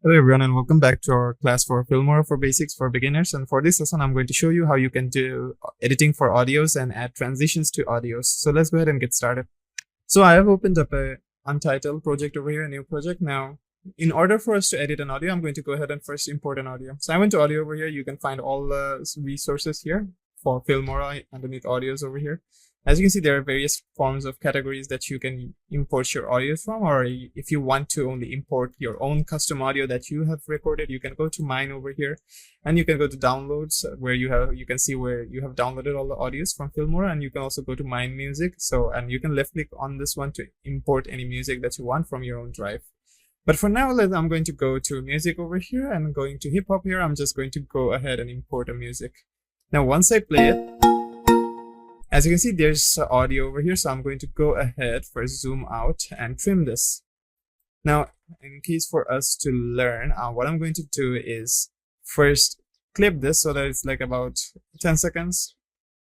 Hello everyone and welcome back to our class for Filmora for Basics for Beginners. And for this lesson, I'm going to show you how you can do editing for audios and add transitions to audios. So let's go ahead and get started. So I have opened up a untitled project over here, a new project. Now, in order for us to edit an audio, I'm going to go ahead and first import an audio. So I went to audio over here. You can find all the resources here for Filmora underneath audios over here. As you can see, there are various forms of categories that you can import your audio from, or if you want to only import your own custom audio that you have recorded, you can go to mine over here and you can go to downloads where you can see where you have downloaded all the audios from Filmora, and you can also go to mine music. And you can left click on this one to import any music that you want from your own drive. But for now, I'm going to go to music over here and going to hip hop here. I'm just going to go ahead and import a music. Now, once I play it, as you can see, there's audio over here, so I'm going to go ahead first zoom out and trim this. Now, in case for us to learn, what I'm going to do is first clip this so that it's like about 10 seconds.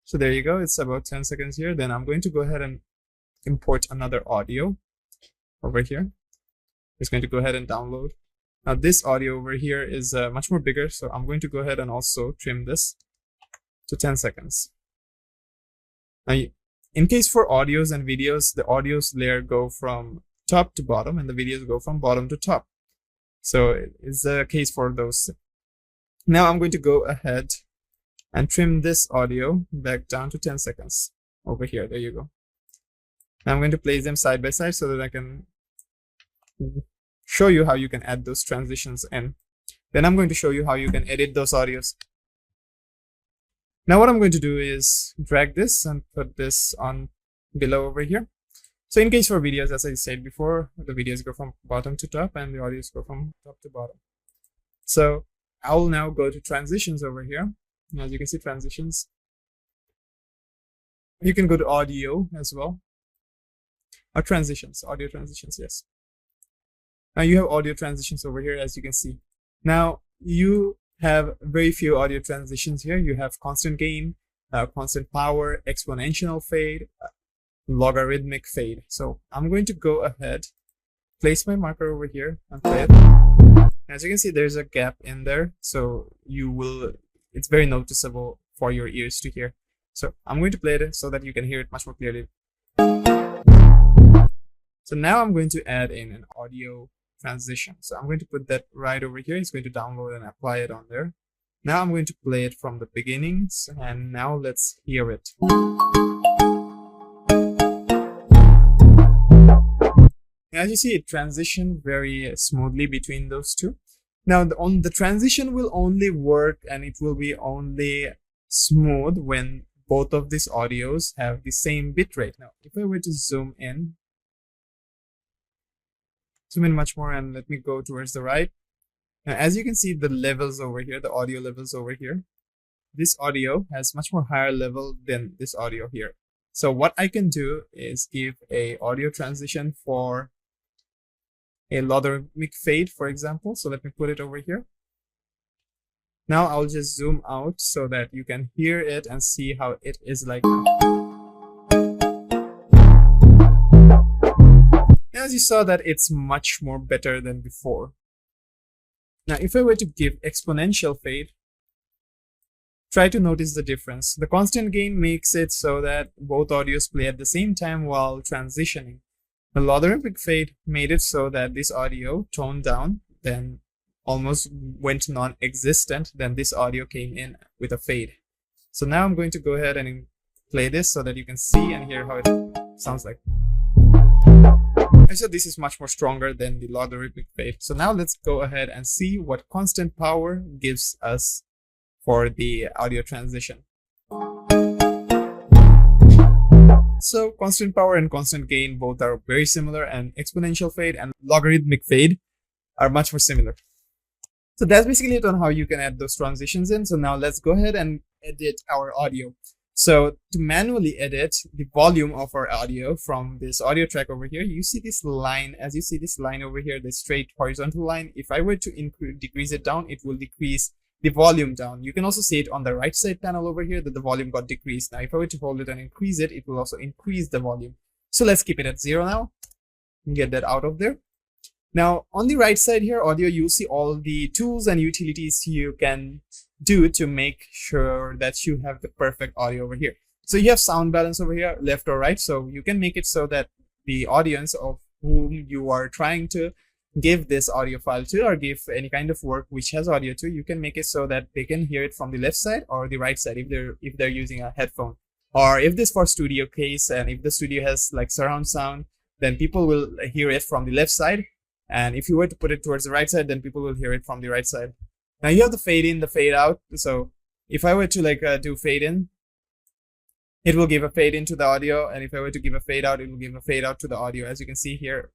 So there you go, it's about 10 seconds here. Then I'm going to go ahead and import another audio over here. Just going to go ahead and download. Now this audio over here is much more bigger, so I'm going to go ahead and also trim this to 10 seconds. Now, in case for audios and videos, the audios layer go from top to bottom and the videos go from bottom to top. So it's the case for those. Now I'm going to go ahead and trim this audio back down to 10 seconds over here. There you go. Now I'm going to place them side by side so that I can show you how you can add those transitions in. Then I'm going to show you how you can edit those audios. Now what I'm going to do is drag this and put this on below over here. So in case for videos, as I said before, the videos go from bottom to top and the audios go from top to bottom. So I'll now go to transitions over here. As you can see, transitions. You can go to audio as well. Or transitions, audio transitions, yes. Now you have audio transitions over here, as you can see. Now you have very few audio transitions here. You have constant gain, constant power, exponential fade, logarithmic fade. So I'm going to go ahead, place my marker over here and play it. As you can see, there's a gap in there, so it's very noticeable for your ears to hear. So I'm going to play it so that you can hear it much more clearly. So now I'm going to add in an audio transition. So I'm going to put that right over here. It's going to download and apply it on there. Now I'm going to play it from the beginnings, and now let's hear it. As you see, it transitioned very smoothly between those two. Now the transition will only work and it will be only smooth when both of these audios have the same bitrate. Now if I were to zoom in much more and let me go towards the right. Now, as you can see, the levels over here, the audio levels over here, this audio has much more higher level than this audio here. So what I can do is give a audio transition for a logarithmic fade, for example. So let me put it over here. Now I'll just zoom out so that you can hear it and see how it is like. As you saw, that it's much more better than before. Now, if I were to give exponential fade, try to notice the difference. The constant gain makes it so that both audios play at the same time while transitioning. The logarithmic fade made it so that this audio toned down, then almost went non-existent, then this audio came in with a fade. So now I'm going to go ahead and play this so that you can see and hear how it sounds like. So this is much more stronger than the logarithmic fade. So now let's go ahead and see what constant power gives us for the audio transition. So constant power and constant gain both are very similar, and exponential fade and logarithmic fade are much more similar. So that's basically it on how you can add those transitions in. So now let's go ahead and edit our audio. So to manually edit the volume of our audio from this audio track over here, you see this line. As you see this line over here, the straight horizontal line, if I were to decrease it down, it will decrease the volume down. You can also see it on the right side panel over here that the volume got decreased. Now if I were to hold it and increase it, it will also increase the volume. So let's keep it at 0 now and get that out of there. Now, on the right side here, audio, you'll see all the tools and utilities you can do to make sure that you have the perfect audio over here. So you have sound balance over here, left or right. So you can make it so that the audience of whom you are trying to give this audio file to, or give any kind of work which has audio to, you can make it so that they can hear it from the left side or the right side if they're using a headphone. Or if this for studio case, and if the studio has like surround sound, then people will hear it from the left side. And if you were to put it towards the right side, then people will hear it from the right side. Now you have the fade in, the fade out. So if I were to like do fade in, it will give a fade into the audio. And if I were to give a fade out, it will give a fade out to the audio, as you can see here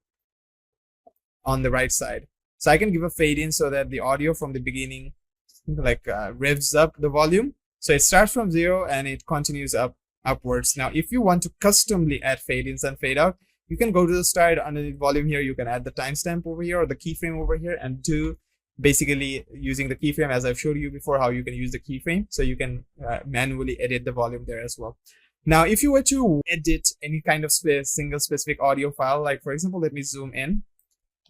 on the right side. So I can give a fade in so that the audio from the beginning like revs up the volume. So it starts from 0 and it continues upwards. Now, if you want to customly add fade ins and fade out, you can go to the start under the volume here. You can add the timestamp over here or the keyframe over here, and do basically using the keyframe, as I've showed you before, how you can use the keyframe. So you can manually edit the volume there as well. Now, if you were to edit any kind of single specific audio file, like for example, let me zoom in.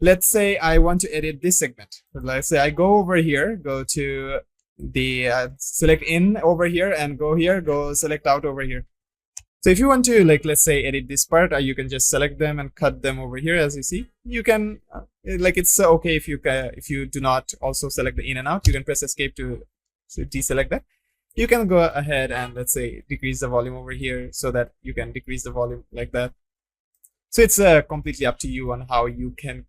Let's say I want to edit this segment. Let's say I go over here, go to the select in over here, and go here, go select out over here. So if you want to, like, let's say edit this part, you can just select them and cut them over here. As you see, you can like, it's okay if you do not also select the in and out. You can press escape to deselect that. You can go ahead and, let's say, decrease the volume over here so that you can decrease the volume like that. So it's completely up to you on how you can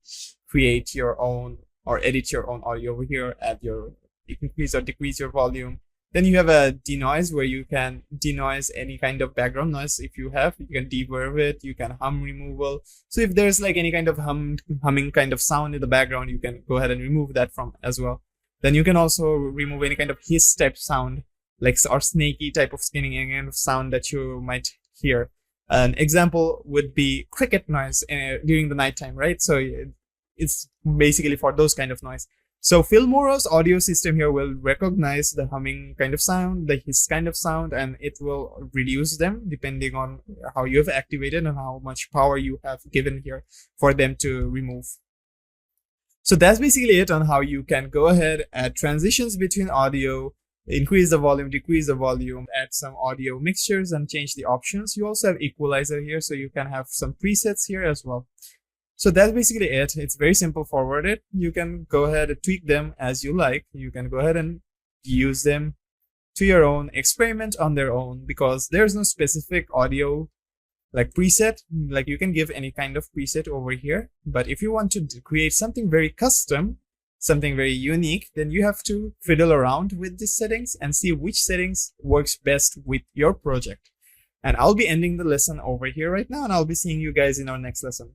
create your own or edit your own audio over here. You can increase or decrease your volume. Then you have a denoise, where you can denoise any kind of background noise if you have. You can deverb it, you can hum removal. So if there's like any kind of humming kind of sound in the background, you can go ahead and remove that from as well. Then you can also remove any kind of hiss type sound, like, or snaky type of skinning kind of sound that you might hear. An example would be cricket noise during the nighttime, right? So it's basically for those kind of noise. So Filmora's audio system here will recognize the humming kind of sound, the hiss kind of sound, and it will reduce them depending on how you have activated and how much power you have given here for them to remove. So that's basically it on how you can go ahead, add transitions between audio, increase the volume, decrease the volume, add some audio mixtures, and change the options. You also have equalizer here, so you can have some presets here as well. So that's basically it. It's very simple forwarded. You can go ahead and tweak them as you like. You can go ahead and use them to your own, experiment on their own, because there's no specific audio like preset. Like, you can give any kind of preset over here. But if you want to create something very custom, something very unique, then you have to fiddle around with these settings and see which settings works best with your project. And I'll be ending the lesson over here right now, and I'll be seeing you guys in our next lesson.